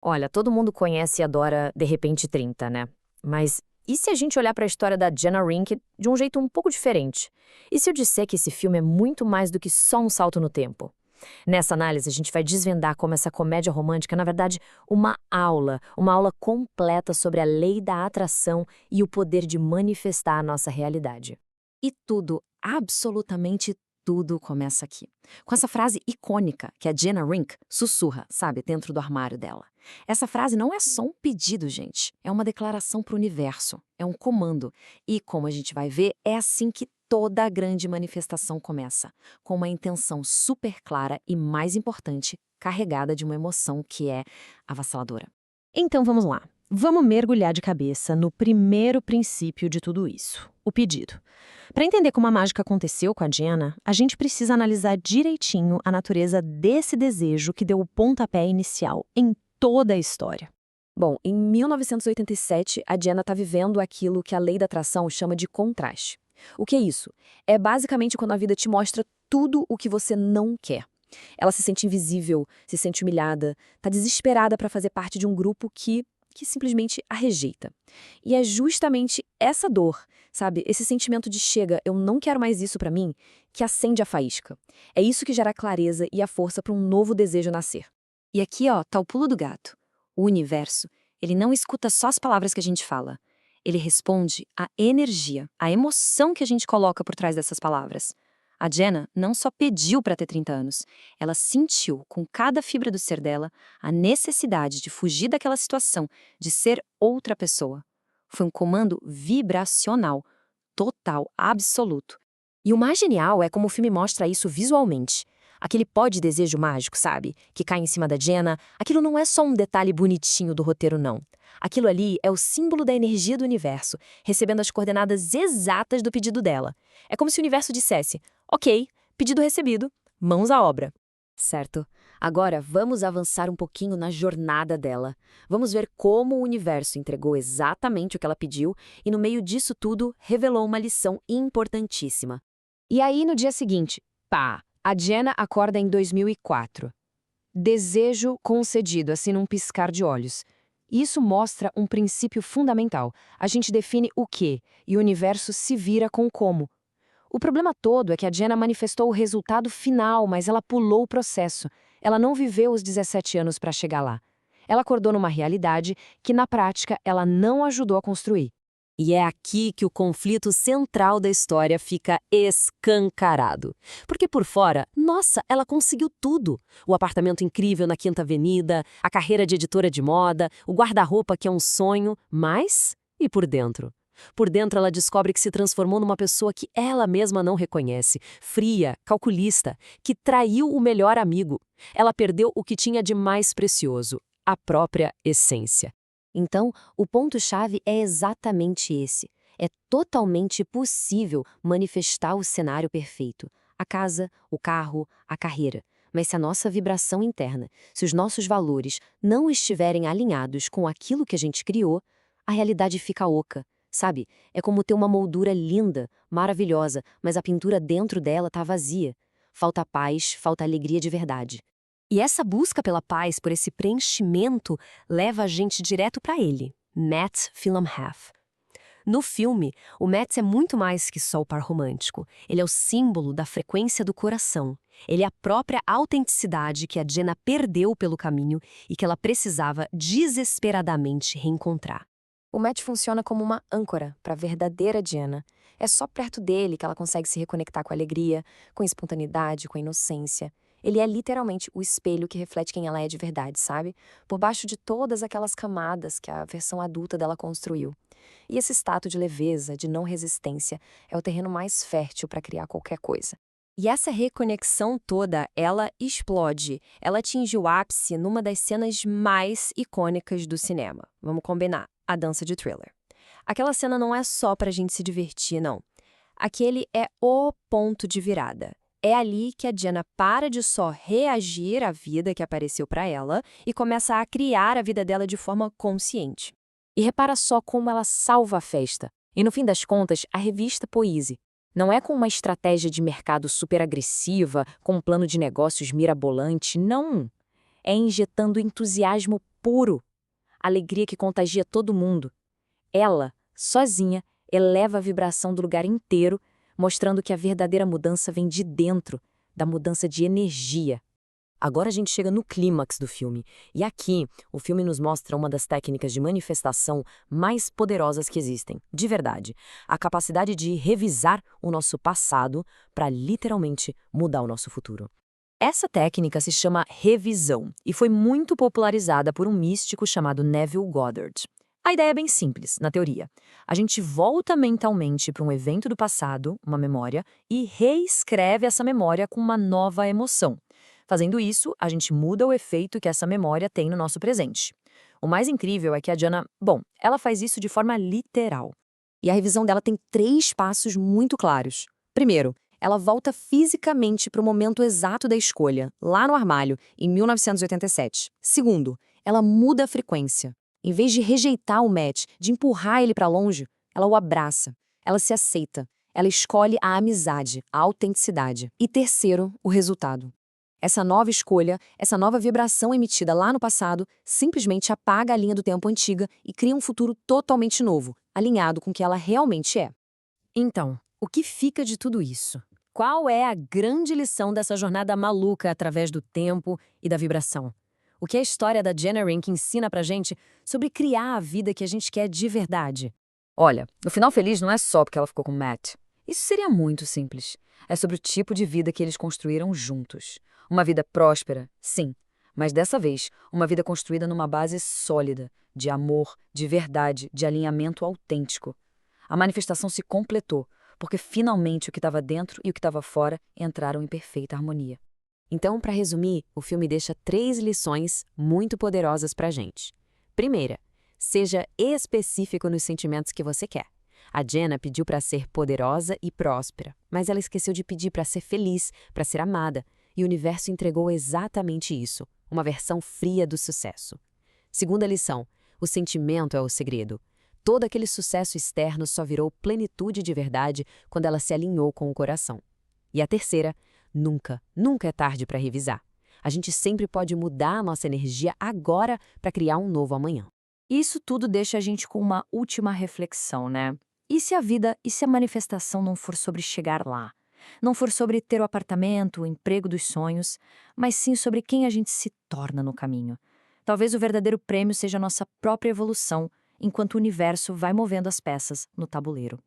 Olha, todo mundo conhece e adora De Repente 30, né? Mas e se a gente olhar para a história da Jenna Rink de um jeito um pouco diferente? E se eu disser que esse filme é muito mais do que só um salto no tempo? Nessa análise, a gente vai desvendar como essa comédia romântica é, na verdade, uma aula completa sobre a lei da atração e o poder de manifestar a nossa realidade. E tudo, absolutamente tudo começa aqui. Com essa frase icônica que a Jenna Rink sussurra, sabe, dentro do armário dela. Essa frase não é só um pedido, gente. É uma declaração para o universo. É um comando. E, como a gente vai ver, é assim que toda a grande manifestação começa. Com uma intenção super clara e, mais importante, carregada de uma emoção que é avassaladora. Então vamos lá. Vamos mergulhar de cabeça no primeiro princípio de tudo isso, o pedido. Para entender como a mágica aconteceu com a Jenna, a gente precisa analisar direitinho a natureza desse desejo que deu o pontapé inicial em toda a história. Bom, em 1987, a Jenna está vivendo aquilo que a lei da atração chama de contraste. O que é isso? É basicamente quando a vida te mostra tudo o que você não quer. Ela se sente invisível, se sente humilhada, está desesperada para fazer parte de um grupo que simplesmente a rejeita. E é justamente essa dor, sabe? Esse sentimento de chega, eu não quero mais isso para mim, que acende a faísca. É isso que gera a clareza e a força para um novo desejo nascer. E aqui, ó, tá o pulo do gato. O universo, ele não escuta só as palavras que a gente fala. Ele responde à energia, à emoção que a gente coloca por trás dessas palavras. A Jenna não só pediu para ter 30 anos, ela sentiu, com cada fibra do ser dela, a necessidade de fugir daquela situação, de ser outra pessoa. Foi um comando vibracional, total, absoluto. E o mais genial é como o filme mostra isso visualmente. Aquele pó de desejo mágico, sabe? Que cai em cima da Jenna, aquilo não é só um detalhe bonitinho do roteiro, não. Aquilo ali é o símbolo da energia do universo, recebendo as coordenadas exatas do pedido dela. É como se o universo dissesse: ok, pedido recebido, mãos à obra. Certo. Agora vamos avançar um pouquinho na jornada dela. Vamos ver como o universo entregou exatamente o que ela pediu e, no meio disso tudo, revelou uma lição importantíssima. E aí, no dia seguinte, pá, a Jenna acorda em 2004. Desejo concedido, assim num piscar de olhos. Isso mostra um princípio fundamental. A gente define o quê e o universo se vira com o como. O problema todo é que a Jenna manifestou o resultado final, mas ela pulou o processo. Ela não viveu os 17 anos para chegar lá. Ela acordou numa realidade que, na prática, ela não ajudou a construir. E é aqui que o conflito central da história fica escancarado. Porque por fora, nossa, ela conseguiu tudo. O apartamento incrível na Quinta Avenida, a carreira de editora de moda, o guarda-roupa que é um sonho, mas e por dentro? Por dentro ela descobre que se transformou numa pessoa que ela mesma não reconhece, fria, calculista, que traiu o melhor amigo. Ela perdeu o que tinha de mais precioso, a própria essência. Então, o ponto-chave é exatamente esse. É totalmente possível manifestar o cenário perfeito. A casa, o carro, a carreira. Mas se a nossa vibração interna, se os nossos valores não estiverem alinhados com aquilo que a gente criou, a realidade fica oca, sabe? É como ter uma moldura linda, maravilhosa, mas a pintura dentro dela está vazia. Falta paz, falta alegria de verdade. E essa busca pela paz, por esse preenchimento, leva a gente direto para ele, Matt Filmhoff. No filme, o Matt é muito mais que só o par romântico. Ele é o símbolo da frequência do coração. Ele é a própria autenticidade que a Jenna perdeu pelo caminho e que ela precisava desesperadamente reencontrar. O Matt funciona como uma âncora para a verdadeira Jenna. É só perto dele que ela consegue se reconectar com a alegria, com a espontaneidade, com a inocência. Ele é literalmente o espelho que reflete quem ela é de verdade, sabe? Por baixo de todas aquelas camadas que a versão adulta dela construiu. E esse status de leveza, de não resistência, é o terreno mais fértil para criar qualquer coisa. E essa reconexão toda, ela explode. Ela atinge o ápice numa das cenas mais icônicas do cinema. Vamos combinar, a dança de Thriller. Aquela cena não é só pra gente se divertir, não. Aquele é o ponto de virada. É ali que a Jenna para de só reagir à vida que apareceu para ela e começa a criar a vida dela de forma consciente. E repara só como ela salva a festa. E no fim das contas, a revista Poise não é com uma estratégia de mercado super agressiva, com um plano de negócios mirabolante, não. É injetando entusiasmo puro. Alegria que contagia todo mundo. Ela, sozinha, eleva a vibração do lugar inteiro, mostrando que a verdadeira mudança vem de dentro, da mudança de energia. Agora a gente chega no clímax do filme, e aqui o filme nos mostra uma das técnicas de manifestação mais poderosas que existem, de verdade. A capacidade de revisar o nosso passado para literalmente mudar o nosso futuro. Essa técnica se chama revisão e foi muito popularizada por um místico chamado Neville Goddard. A ideia é bem simples, na teoria. A gente volta mentalmente para um evento do passado, uma memória, e reescreve essa memória com uma nova emoção. Fazendo isso, a gente muda o efeito que essa memória tem no nosso presente. O mais incrível é que a Jana, ela faz isso de forma literal. E a revisão dela tem 3 passos muito claros. Primeiro, ela volta fisicamente para o momento exato da escolha, lá no armário, em 1987. Segundo, ela muda a frequência. Em vez de rejeitar o Matt, de empurrar ele para longe, ela o abraça. Ela se aceita. Ela escolhe a amizade, a autenticidade. E terceiro, o resultado. Essa nova escolha, essa nova vibração emitida lá no passado, simplesmente apaga a linha do tempo antiga e cria um futuro totalmente novo, alinhado com o que ela realmente é. Então, o que fica de tudo isso? Qual é a grande lição dessa jornada maluca através do tempo e da vibração? O que a história da Jana Rink ensina pra gente sobre criar a vida que a gente quer de verdade? Olha, o final feliz não é só porque ela ficou com o Matt. Isso seria muito simples. É sobre o tipo de vida que eles construíram juntos. Uma vida próspera, sim, mas dessa vez, uma vida construída numa base sólida, de amor, de verdade, de alinhamento autêntico. A manifestação se completou, porque finalmente o que estava dentro e o que estava fora entraram em perfeita harmonia. Então, para resumir, o filme deixa 3 lições muito poderosas pra gente. Primeira, seja específico nos sentimentos que você quer. A Jana pediu para ser poderosa e próspera, mas ela esqueceu de pedir para ser feliz, para ser amada. E o universo entregou exatamente isso, uma versão fria do sucesso. Segunda lição, o sentimento é o segredo. Todo aquele sucesso externo só virou plenitude de verdade quando ela se alinhou com o coração. E a terceira, nunca é tarde para revisar. A gente sempre pode mudar a nossa energia agora para criar um novo amanhã. Isso tudo deixa a gente com uma última reflexão, né? E se a vida, e se a manifestação não for sobre chegar lá? Não for sobre ter o apartamento, o emprego dos sonhos, mas sim sobre quem a gente se torna no caminho. Talvez o verdadeiro prêmio seja a nossa própria evolução, enquanto o universo vai movendo as peças no tabuleiro.